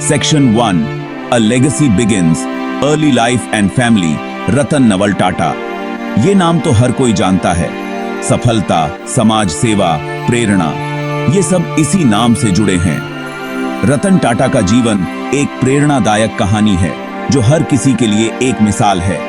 Section 1 a legacy begins, early life and family, Ratan Naval Tata. ये नाम तो हर कोई जानता है। सफलता, समाज सेवा, प्रेरणा, ये सब इसी नाम से जुड़े हैं। रतन टाटा का जीवन एक प्रेरणादायक कहानी है जो हर किसी के लिए एक मिसाल है।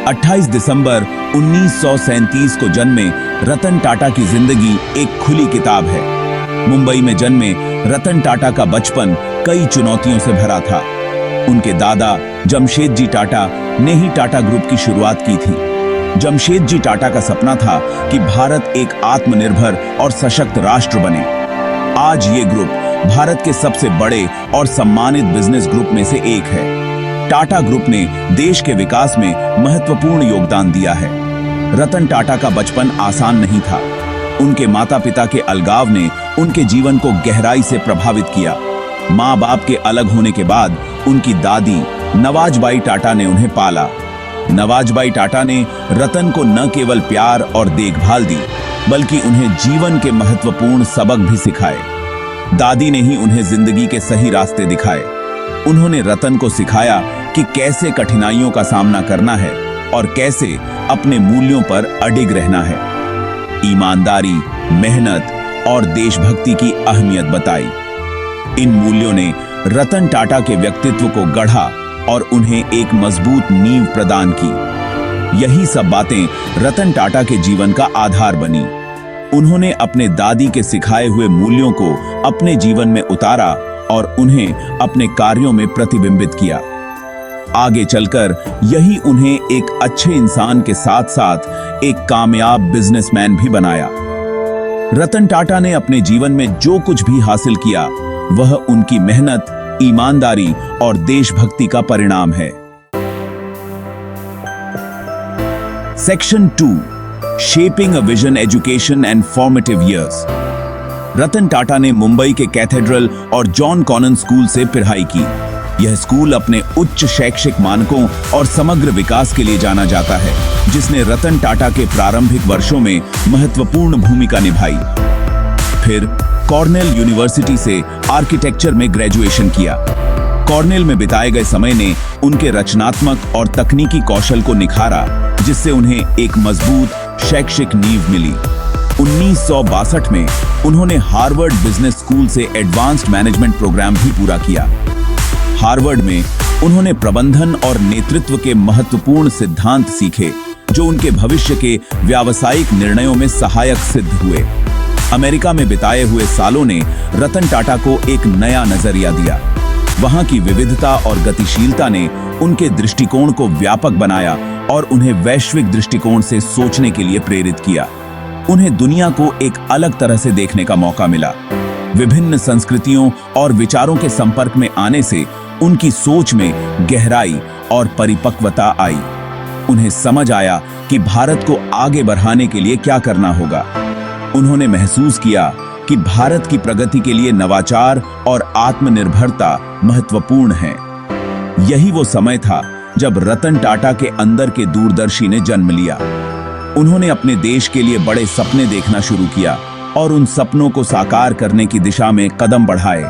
28 दिसंबर 1937 को जन्मे रतन टाटा की जिंदगी एक खुली किताब है। मुंबई में जन्मे रतन टाटा का बचपन कई चुनौतियों से भरा था। उनके दादा जमशेद जी टाटा ने ही टाटा ग्रुप की शुरुआत की थी। जमशेद जी टाटा का सपना था कि भारत एक आत्मनिर्भर और सशक्त राष्ट्र बने। आज ये ग्रुप भारत के सबसे बड़े और सम्मानित बिजनेस ग्रुप में से एक है। टाटा ग्रुप ने देश के विकास में महत्वपूर्ण योगदान दिया है। रतन टाटा का बचपन आसान नहीं था। उनके माता पिता के अलगाव ने उनके जीवन को गहराई से प्रभावित किया। माँ बाप के अलग होने के बाद उनकी दादी नवाजबाई टाटा ने उन्हें पाला। नवाजबाई टाटा ने रतन को न केवल प्यार और देखभाल दी, बल्कि उन्हें जीवन के महत्वपूर्ण सबक भी सिखाए। दादी ने ही उन्हें जिंदगी के सही रास्ते दिखाए। उन्होंने रतन को सिखाया कि कैसे कठिनाइयों का सामना करना है और कैसे अपने मूल्यों पर अडिग रहना है। ईमानदारी, मेहनत और देशभक्ति की अहमियत बताई। इन मूल्यों ने रतन टाटा के व्यक्तित्व को गढ़ा और उन्हें एक मजबूत नींव प्रदान की। यही सब बातें रतन टाटा के जीवन का आधार बनी। उन्होंने अपने दादी के सिखाए हुए मूल्यों को अपने जीवन में उतारा और उन्हें अपने कार्यों में प्रतिबिंबित किया। आगे चलकर यही उन्हें एक अच्छे इंसान के साथ साथ एक कामयाब बिजनेसमैन भी बनाया। रतन टाटा ने अपने जीवन में जो कुछ भी हासिल किया वह उनकी मेहनत, ईमानदारी और देशभक्ति का परिणाम है। Section 2 shaping a vision, education and formative years. Ratan Tata ने मुंबई के कैथेड्रल और जॉन कॉनन स्कूल से पढ़ाई की। यह स्कूल अपने उच्च शैक्षिक मानकों और समग्र विकास के लिए जाना जाता है, जिसने रतन टाटा के प्रारंभिक वर्षों में महत्वपूर्ण भूमिका निभाई। फिर कॉर्नेल यूनिवर्सिटी से आर्किटेक्चर में ग्रेजुएशन किया। कॉर्नेल में बिताए गए समय ने उनके रचनात्मक और तकनीकी कौशल को निखारा, जिससे उन्हें एक मजबूत शैक्षिक नींव मिली। 1962 में उन्होंने हार्वर्ड बिजनेस स्कूल से एडवांस्ड मैनेजमेंट प्रोग्राम भी पूरा किया। हार्वर्ड में उन्होंने प्रबंधन और नेतृत्व के महत्वपूर्ण सिद्धांत सीखे, जो उनके भविष्य के व्यावसायिक निर्णयों में सहायक सिद्ध हुए। अमेरिका में बिताए हुए सालों ने रतन टाटा को एक नया नजरिया दिया। वहां की विविधता और गतिशीलता ने उनके दृष्टिकोण को व्यापक बनाया और उन्हें वैश्विक दृष्टिकोण से सोचने के लिए प्रेरित किया। उन्हें दुनिया को एक अलग तरह से देखने का मौका मिला। विभिन्न संस्कृतियों और विचारों के संपर्क में आने से उनकी सोच में गहराई और परिपक्वता आई। उन्हें समझ आया कि भारत को आगे बढ़ाने के लिए क्या करना होगा। उन्होंने महसूस किया कि भारत की प्रगति के लिए नवाचार और आत्मनिर्भरता महत्वपूर्ण है। यही वो समय था जब रतन टाटा के अंदर के दूरदर्शी ने जन्म लिया। उन्होंने अपने देश के लिए बड़े सपने देखना शुरू किया और उन सपनों को साकार करने की दिशा में कदम बढ़ाए।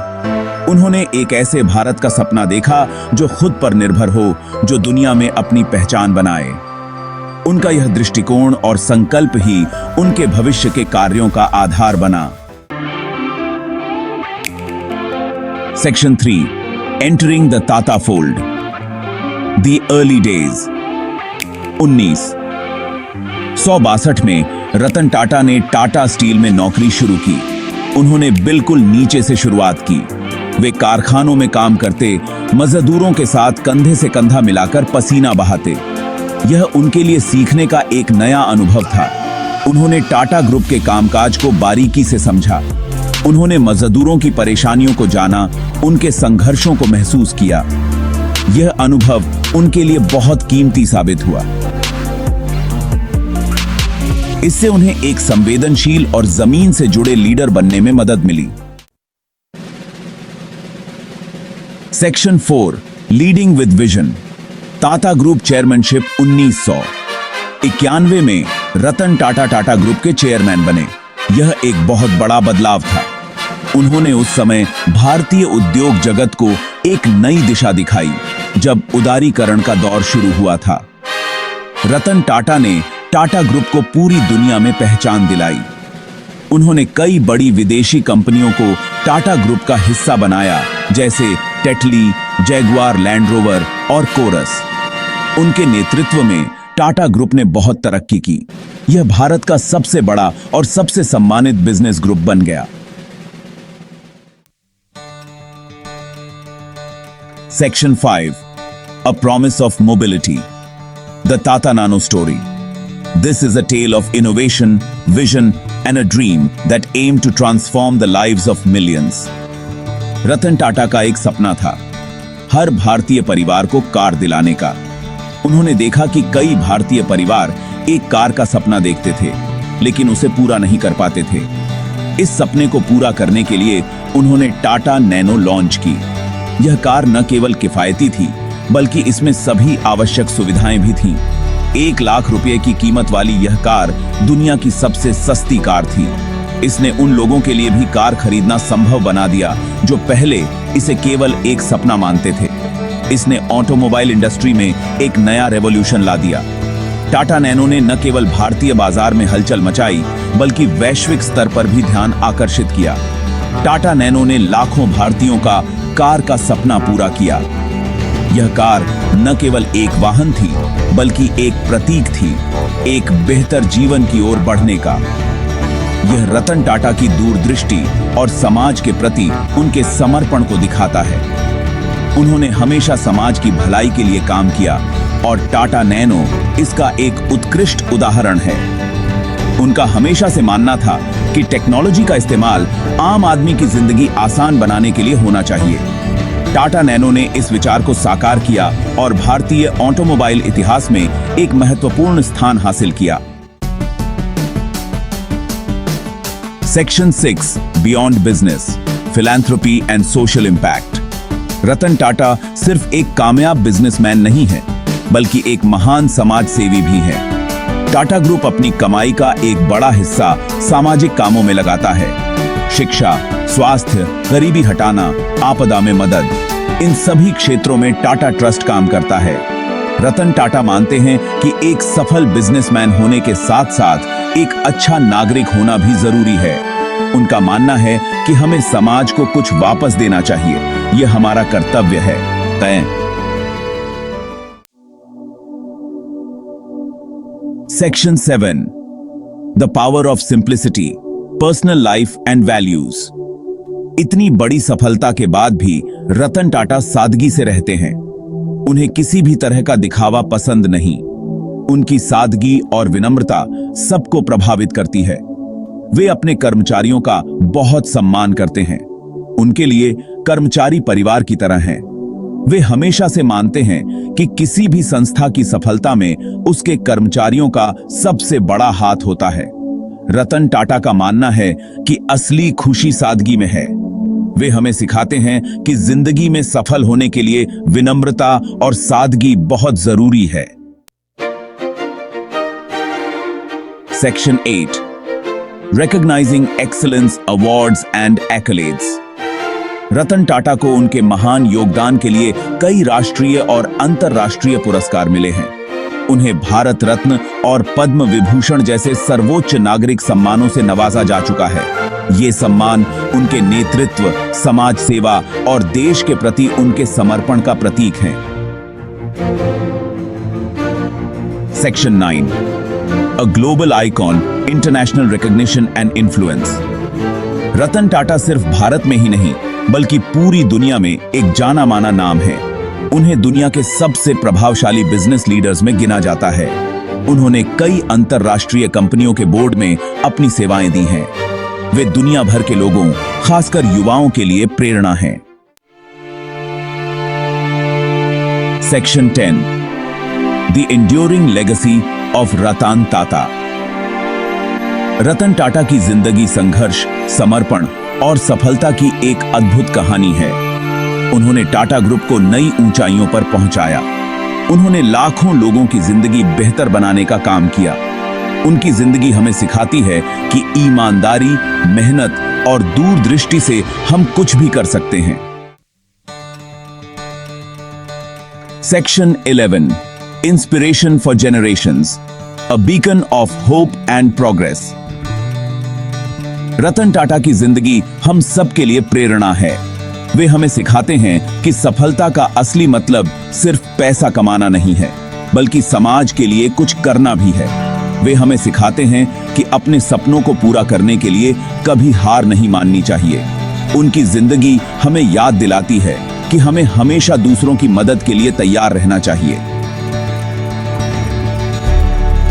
उन्होंने एक ऐसे भारत का सपना देखा जो खुद पर निर्भर हो, जो दुनिया में अपनी पहचान बनाए। उनका यह दृष्टिकोण और संकल्प ही उनके भविष्य के कार्यों का आधार बना। Section 3 entering the Tata fold, the early days. 1962 में रतन टाटा ने टाटा स्टील में नौकरी शुरू की। उन्होंने बिल्कुल नीचे से शुरुआत की। वे कारखानों में काम करते, मजदूरों के साथ कंधे से कंधा मिलाकर पसीना बहाते। यह उनके लिए सीखने का एक नया अनुभव था। उन्होंने टाटा ग्रुप के कामकाज को बारीकी से समझा। उन्होंने मजदूरों की परेशानियों को जाना, उनके संघर्षों को महसूस किया। यह अनुभव उनके लिए बहुत कीमती साबित हुआ। इससे उन्हें एक संवेदनशील और जमीन से जुड़े लीडर बनने में मदद मिली। Section 4 leading with vision, Tata group chairmanship. 1991 में रतन टाटा टाटा ग्रुप के चेयरमैन बने। यह एक बहुत बड़ा बदलाव था। उन्होंने उस समय भारतीय उद्योग जगत को एक नई दिशा दिखाई जब उदारीकरण का दौर शुरू हुआ था। रतन टाटा ने टाटा ग्रुप को पूरी दुनिया में पहचान दिलाई। उन्होंने कई बड़ी विदेशी कंपनियों को टाटा ग्रुप का हिस्सा बनाया, जैसे टेटली, जैगुआर लैंड रोवर और कोरस। उनके नेतृत्व में टाटा ग्रुप ने बहुत तरक्की की। यह भारत का सबसे बड़ा और सबसे सम्मानित बिजनेस ग्रुप बन गया। Section 5. A Promise of Mobility. The Tata Nano Story. This is a tale of innovation, vision, and a dream that aimed to transform the lives of millions. Ratan Tata का एक सपना था, हर भारतीय परिवार को कार दिलाने का। उन्होंने देखा कि कई भारतीय परिवार एक कार का सपना देखते थे, लेकिन उसे पूरा नहीं कर पाते थे। इस सपने को पूरा करने के लिए उन्होंने टाटा नैनो लॉन्च की। यह कार न केवल किफायती थी, बल्कि इसमें सभी आवश्यक सुविधाएं भी थीं। 1 लाख रुपए की कीमत वाली यह कार दुनिया की सबसे सस्ती कार थी। इसने उन लोगों के लिए भी कार खरीदना संभव बना दिया जो पहले इसे केवल एक सपना मानते थे। इसने ऑटोमोबाइल इंडस्ट्री में एक नया रेवोल्यूशन ला दिया। टाटा नैनो ने न केवल भारतीय बाजार में हलचल मचाई, बल्कि वैश्विक स्तर पर भी ध्यान आकर्षित किया। टाटा नैनो ने लाखों भारतीयों का कार का सपना पूरा किया। यह कार न केवल एक वाहन थी, बल्कि एक प्रतीक थी, एक बेहतर जीवन की ओर बढ़ने का। यह रतन टाटा की दूरदृष्टि और समाज के प्रति उनके समर्पण को दिखाता है। उन्होंने हमेशा समाज की भलाई के लिए काम किया और टाटा नैनो इसका एक उत्कृष्ट उदाहरण है। उनका हमेशा से मानना था कि टेक्नोलॉजी का इस्तेमाल आम आदमी की जिंदगी आसान बनाने के लिए होना चाहिए। टाटा नैनो ने इस विचार को साकार किया और भारतीय ऑटोमोबाइल इतिहास में एक महत्वपूर्ण स्थान हासिल किया। Section 6. Beyond business, philanthropy and social impact. Ratan Tata सिर्फ एक कामयाब बिजनेसमैन नहीं है, बल्कि एक महान समाज सेवी भी है। टाटा ग्रुप अपनी कमाई का एक बड़ा हिस्सा सामाजिक कामों में लगाता है। शिक्षा, स्वास्थ्य, गरीबी हटाना, आपदा में मदद, इन सभी क्षेत्रों में टाटा ट्रस्ट काम करता है। रतन टाटा मानते हैं कि एक सफल बिजनेसमैन होने के साथ साथ एक अच्छा नागरिक होना भी जरूरी है। उनका मानना है कि हमें समाज को कुछ वापस देना चाहिए, यह हमारा कर्तव्य है। Section 7. The Power of Simplicity, Personal Life and Values. इतनी बड़ी सफलता के बाद भी रतन टाटा सादगी से रहते हैं। उन्हें किसी भी तरह का दिखावा पसंद नहीं। उनकी सादगी और विनम्रता सबको प्रभावित करती है। वे अपने कर्मचारियों का बहुत सम्मान करते हैं। उनके लिए कर्मचारी परिवार की तरह हैं। वे हमेशा से मानते हैं कि किसी भी संस्था की सफलता में उसके कर्मचारियों का सबसे बड़ा हाथ होता है। रतन टाटा का मानना है कि असली खुशी सादगी में है। वे हमें सिखाते हैं कि जिंदगी में सफल होने के लिए विनम्रता और सादगी बहुत जरूरी है। Section 8. Recognizing Excellence Awards and Accolades. Ratan Tata को उनके महान योगदान के लिए कई राष्ट्रीय और अंतर्राष्ट्रीय पुरस्कार मिले हैं। उन्हें भारत रत्न और पद्म विभूषण जैसे सर्वोच्च नागरिक सम्मानों से नवाजा जा चुका है। ये सम्मान उनके नेतृत्व, समाज सेवा और देश के प्रति उनके समर्पण का प्रतीक हैं। Section 9. A global icon, international recognition and influence. रतन टाटा सिर्फ भारत में ही नहीं, बल्कि पूरी दुनिया में एक जाना माना नाम है। उन्हें दुनिया के सबसे प्रभावशाली बिजनेस लीडर्स में गिना जाता है। उन्होंने कई अंतर्राष्ट्रीय कंपनियों के बोर्ड में अपनी सेवाएं दी हैं। वे दुनिया भर के लोगों, खासकर युवाओं के लिए प्रेरणा हैं। Section 10. The enduring legacy of Ratan Tata. रतन टाटा की जिंदगी संघर्ष, समर्पण और सफलता की एक अद्भुत कहानी है। उन्होंने टाटा ग्रुप को नई ऊंचाइयों पर पहुंचाया। उन्होंने लाखों लोगों की जिंदगी बेहतर बनाने का काम किया। उनकी जिंदगी हमें सिखाती है कि ईमानदारी, मेहनत और दूरदृष्टि से हम कुछ भी कर सकते हैं। Section 11 inspiration for generations, a beacon of hope and progress. Ratan Tata की जिंदगी हम सबके लिए प्रेरणा है। वे हमें सिखाते हैं कि सफलता का असली मतलब सिर्फ पैसा कमाना नहीं है, बल्कि समाज के लिए कुछ करना भी है। वे हमें सिखाते हैं कि अपने सपनों को पूरा करने के लिए कभी हार नहीं माननी चाहिए। उनकी जिंदगी हमें याद दिलाती है कि हमें हमेशा दूसरों की मदद के लिए तैयार रहना चाहिए।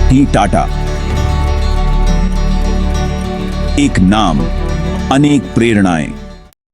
टी टाटा, एक नाम, अनेक प्रेरणाएं।